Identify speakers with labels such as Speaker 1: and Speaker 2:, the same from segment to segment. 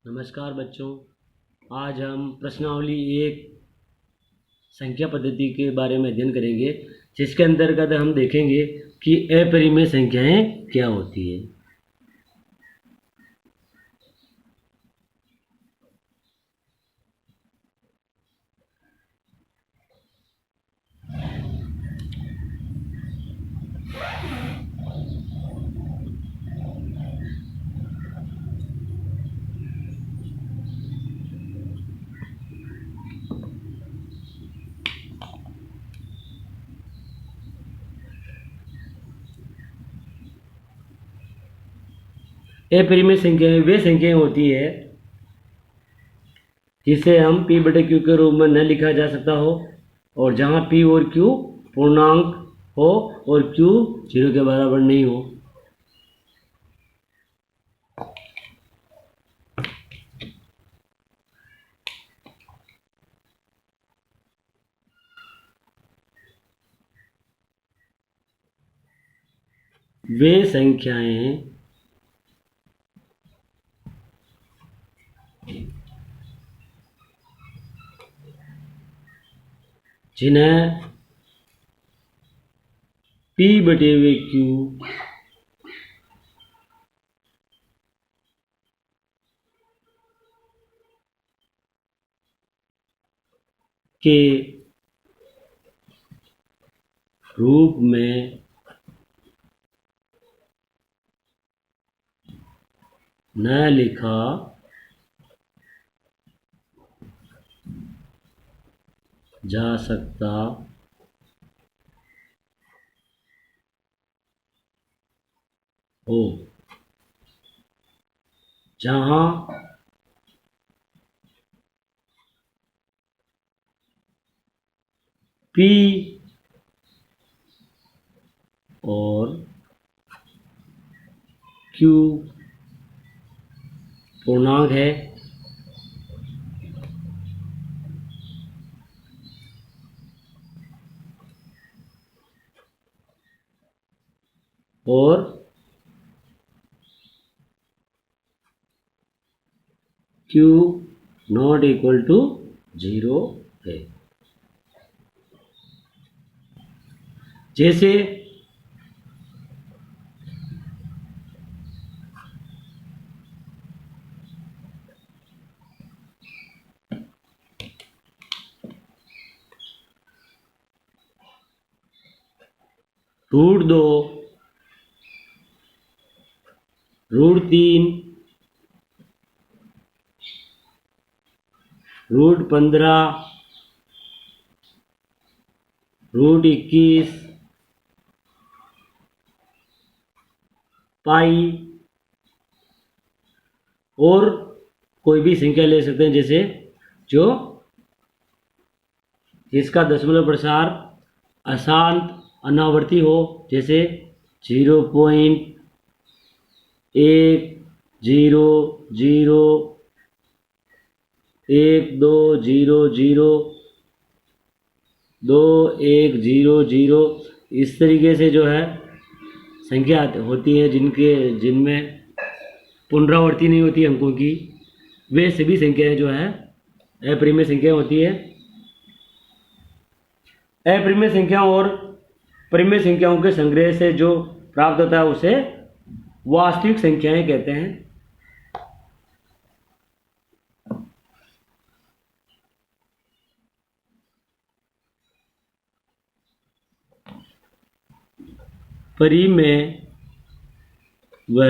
Speaker 1: नमस्कार बच्चों। आज हम प्रश्नावली एक संख्या पद्धति के बारे में अध्ययन करेंगे, जिसके अंतर्गत हम देखेंगे कि अपरिमेय संख्याएं क्या होती है। अपरिमेय संख्याएं वे संख्याएं होती है जिसे हम p/q के रूप में न लिखा जा सकता हो, और जहां p और q पूर्णांक हो और q 0 के बराबर नहीं हो। वे संख्याएं जिन्हें p/q के रूप में न लिखा जा सकता हो, जहां p और q पूर्णांक है और q नॉट इक्वल टू 0 है। जैसे √2, √3, √15, √21, पाई और कोई भी संख्या ले सकते हैं, जैसे जिसका दशमलव प्रसार अशांत अनावर्ती हो, जैसे 0.100120021002 इस तरीके से संख्या होती है जिनमें पुनरावृत्ति नहीं होती अंकों की। वे सभी संख्याएं अपरिमेय संख्या होती है। अपरिमेय संख्याओं और परिमेय संख्याओं के संग्रह से जो प्राप्त होता है उसे वास्तविक संख्याएं कहते हैं। परिमेय व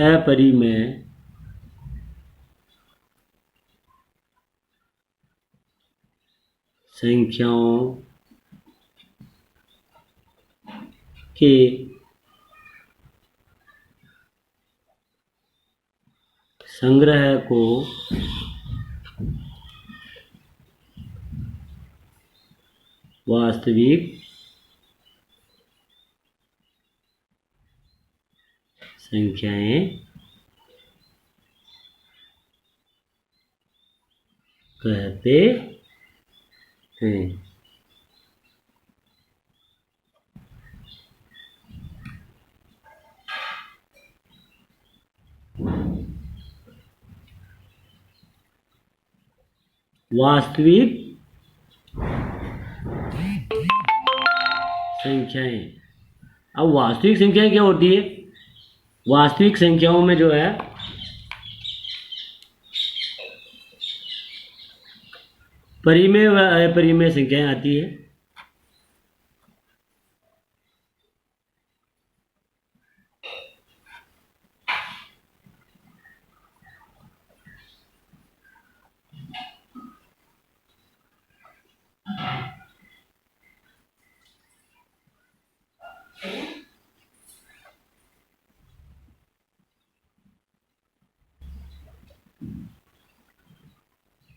Speaker 1: अपरिमेय संख्याओं के संग्रह को वास्तविक संख्याएं कहते हैं। वास्तविक संख्याएं। अब वास्तविक संख्याएं क्या होती है? वास्तविक संख्याओं में जो है परिमेय व अपरिमेय संख्याएं आती है।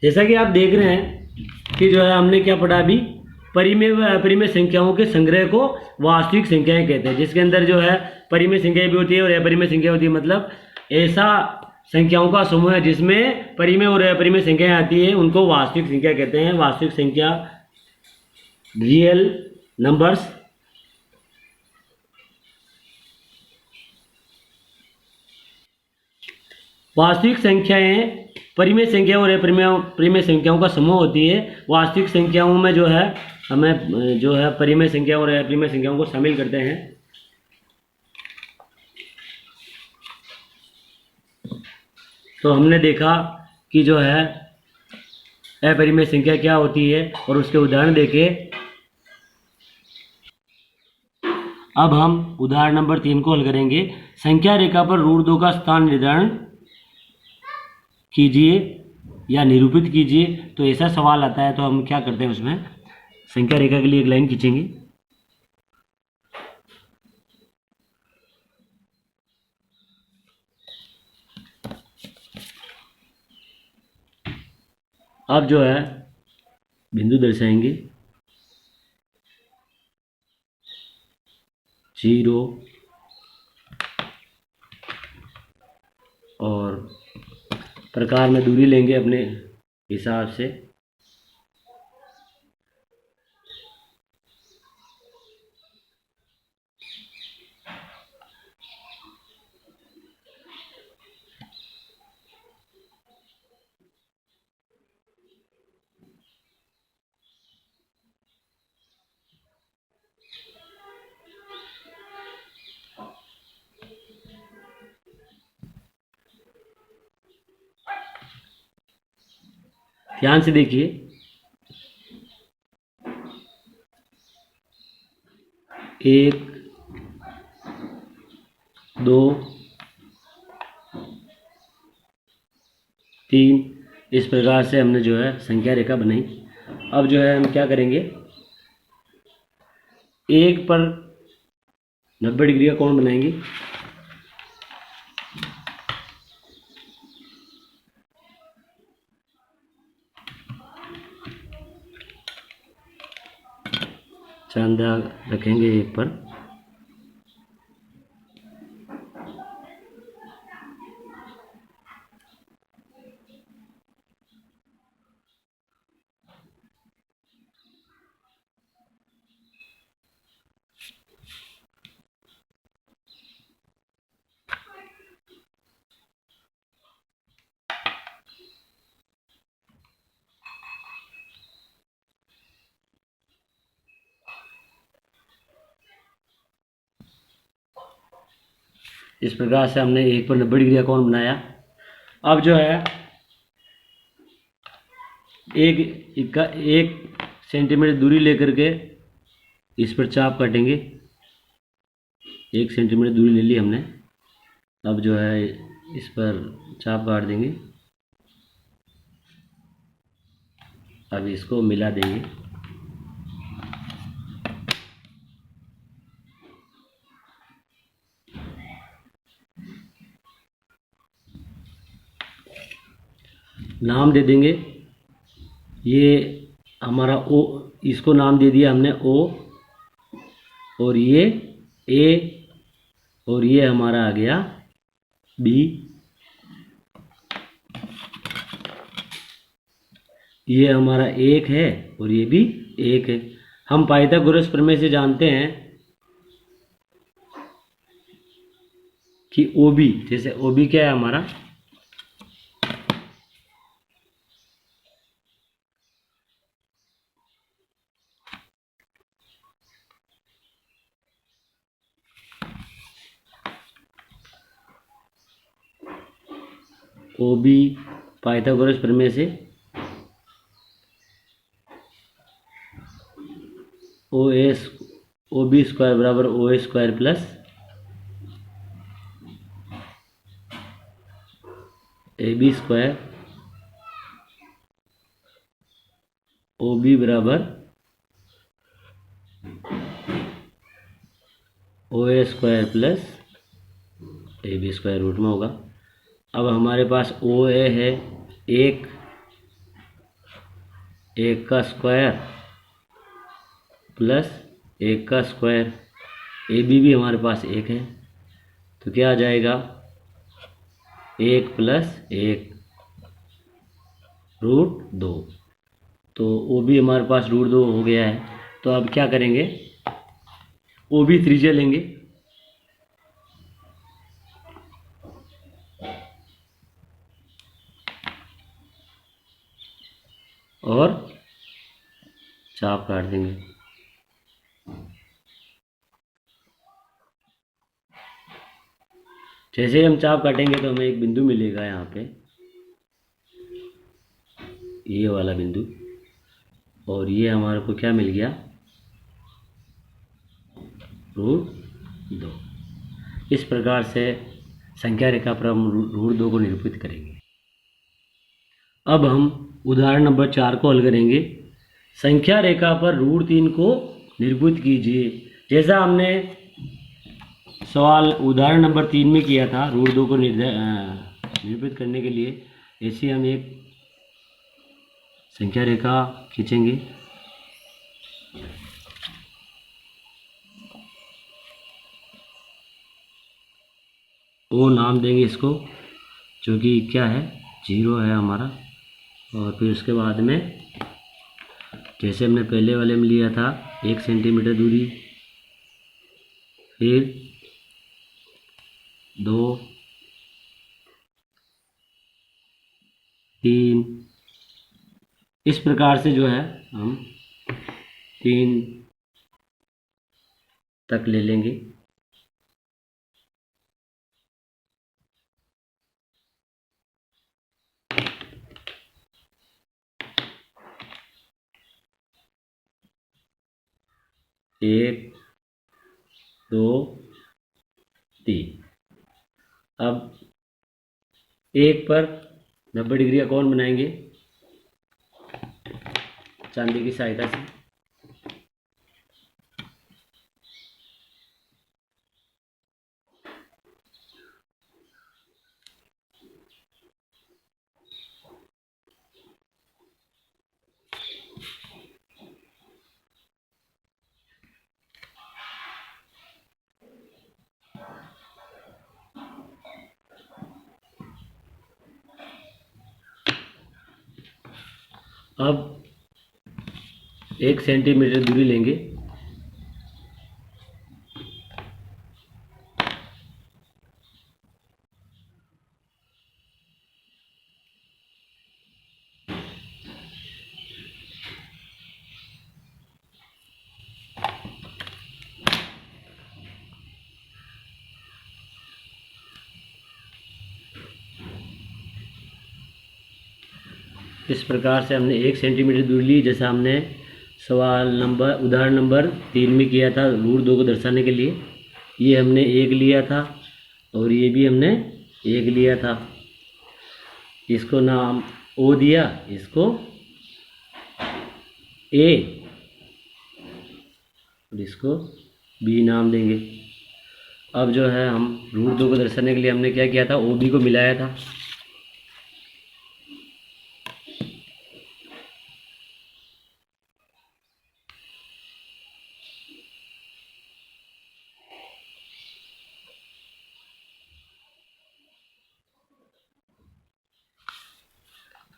Speaker 1: जैसा कि आप देख रहे हैं कि जो है हमने क्या पढ़ा अभी, परिमेय व अपरिमेय संख्याओं के संग्रह को वास्तविक संख्याएं कहते हैं, जिसके अंदर जो है परिमेय संख्याएं भी होती है और अपरिमेय संख्या होती है। मतलब ऐसा संख्याओं का समूह है जिसमें परिमेय और अपरिमेय संख्याएं आती है, उनको वास्तविक संख्या कहते हैं। वास्तविक संख्या रियल नंबर्स वास्तविक संख्याएं परिमेय संख्या और अपरिमेय संख्याओं का समूह होती है। वास्तविक संख्याओं में जो है हमें जो है परिमेय संख्या और अपरिमेय संख्याओं को शामिल करते हैं। तो हमने देखा कि जो है अपरिमेय संख्या क्या होती है और उसके उदाहरण देखे। अब हम उदाहरण नंबर 3 को हल करेंगे। संख्या रेखा पर रूट 2 का स्थान निर्धारण कीजिए या निरूपित कीजिए। तो ऐसा सवाल आता है तो हम क्या करते हैं, उसमें संख्या रेखा के लिए एक लाइन खींचेंगे। अब जो है बिंदु दर्शाएंगे 0 और प्रकार में दूरी लेंगे अपने हिसाब से। ध्यान से देखिए, 1 2 3 इस प्रकार से हमने जो है संख्या रेखा बनाई। अब जो है हम क्या करेंगे, 1 पर 90 डिग्री का कोण बनाएंगे। चांदा रखेंगे 1 पर। इस प्रकार से हमने 1 पर 90 डिग्री का कोण बनाया। अब जो है एक सेंटीमीटर दूरी लेकर के इस पर चाप काटेंगे। 1 सेंटीमीटर दूरी ले ली हमने। अब जो है इस पर चाप काट देंगे। अब इसको मिला देंगे। नाम दे देंगे, ये हमारा ओ, इसको नाम दे दिया हमने ओ, और ये ए, और ये हमारा आ गया बी। ये हमारा 1 है और ये भी 1 है। हम पाइथागोरस प्रमेय से जानते हैं कि ओ बी, जैसे ओ बी क्या है हमारा, ओ बी पाइथागोरस प्रमेय से ओ बी स्क्वायर बराबर O A square plus A B square, O B बराबर O A square plus A B square root में होगा। अब हमारे पास ओ ए है एक, एक का स्क्वायर प्लस एक का स्क्वायर, ए बी भी हमारे पास एक है, तो क्या आ जाएगा, एक प्लस एक रूट दो, तो ओ बी हमारे पास रूट दो हो गया है। तो अब क्या करेंगे, ओ बी त्रिज्या लेंगे, और चाप काट देंगे। जैसे ही हम चाप काटेंगे तो हमें एक बिंदु मिलेगा यहाँ पे, ये वाला बिंदु, और ये हमारे को क्या मिल गया, रूट दो। इस प्रकार से संख्या रेखा पर हम रूट दो को निरूपित करेंगे। अब हम उदाहरण नंबर 4 को हल करेंगे। संख्या रेखा पर रूट 3 को निरूपित कीजिए। जैसा हमने सवाल उदाहरण नंबर 3 में किया था रूट 2 को निरूपित करने के लिए, ऐसे हम एक संख्या रेखा खींचेंगे। ओ नाम देंगे इसको, जो कि क्या है, 0 है हमारा। और फिर उसके बाद में जैसे हमने पहले वाले में लिया था 1 सेंटीमीटर दूरी, फिर 2, 3, इस प्रकार से जो है हम 3 तक ले लेंगे। एक, दो, तीन। अब एक पर 90 डिग्री का कोण बनाएंगे चांदी की सहायता से। अब 1 सेंटीमीटर दूरी लेंगे, इस प्रकार से हमने 1 सेंटीमीटर दूरी ली, जैसा हमने उदाहरण नंबर 3 में किया था रूट 2 को दर्शाने के लिए। ये हमने 1 लिया था और ये भी हमने 1 लिया था। इसको नाम ओ दिया, इसको ए और इसको बी नाम देंगे। अब जो है हम रूट 2 को दर्शाने के लिए हमने क्या किया था, ओ बी को मिलाया था।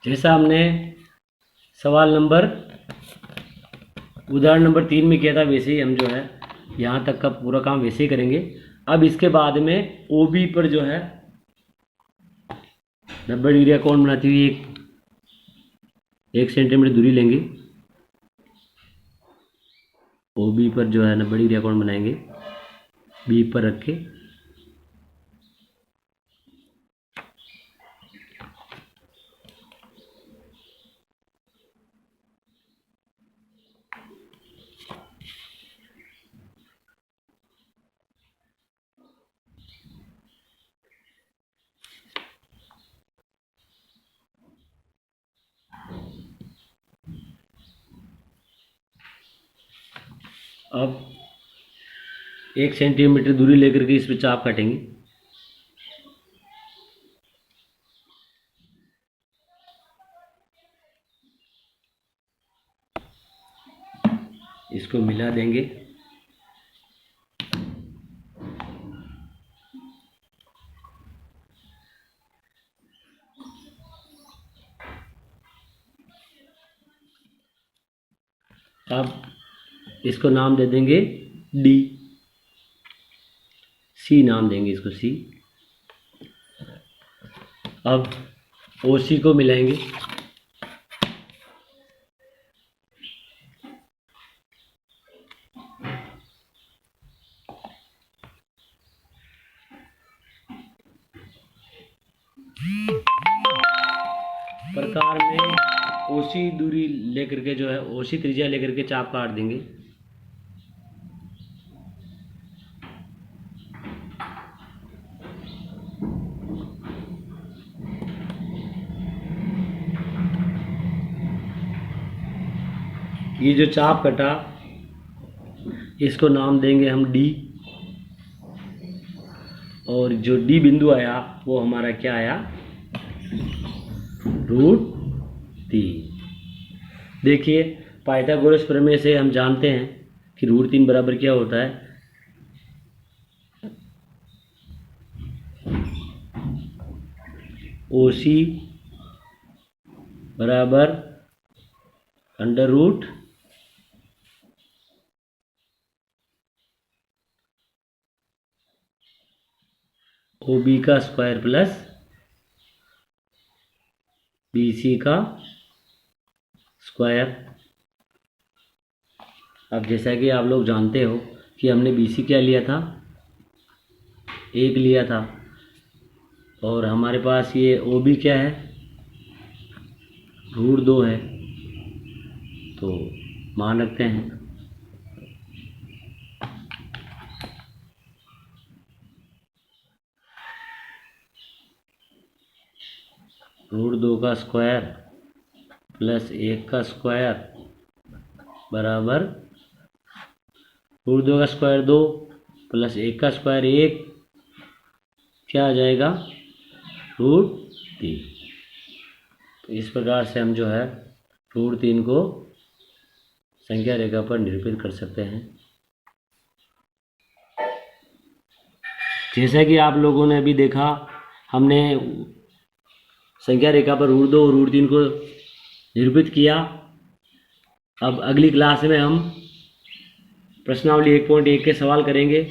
Speaker 1: जैसा हमने उदाहरण नंबर 3 में किया था, वैसे ही हम जो है यहाँ तक का पूरा काम वैसे ही करेंगे। अब इसके बाद में OB पर जो है 90 डिग्री का कोण बनाती हुई एक सेंटीमीटर दूरी लेंगे। OB पर जो है 90 डिग्री का कोण बनाएंगे B पर रख के। अब 1 सेंटीमीटर दूरी लेकर के इस पे चाप काटेंगे। इसको मिला देंगे। अब इसको नाम दे देंगे D, C नाम देंगे इसको C। अब OC को मिलाएंगे। प्रकार में OC दूरी लेकर के जो है OC त्रिज्या लेकर के चाप काट देंगे। ये जो चाप कटा इसको नाम देंगे हम D, और जो D बिंदु आया वो हमारा क्या आया, √3। देखिए पाइथागोरस प्रमेय से हम जानते हैं कि √3 बराबर क्या होता है, OC बराबर √ OB का स्क्वायर प्लस BC का स्क्वायर। अब जैसा कि आप लोग जानते हो कि हमने BC क्या लिया था, 1 लिया था, और हमारे पास ये OB क्या है, √2 है, तो मान रखते हैं। √2 का स्क्वायर प्लस 1 का स्क्वायर बराबर √2 का स्क्वायर 2 प्लस 1 का स्क्वायर 1, क्या आ जाएगा, √3। तो इस प्रकार से हम जो है √3 को संख्या रेखा पर निरूपित कर सकते हैं। जैसा कि आप लोगों ने अभी देखा, हमने संख्या रेखा पर √2 और √3 को निरूपित किया। अब अगली क्लास में हम प्रश्नावली 1.1 के सवाल करेंगे।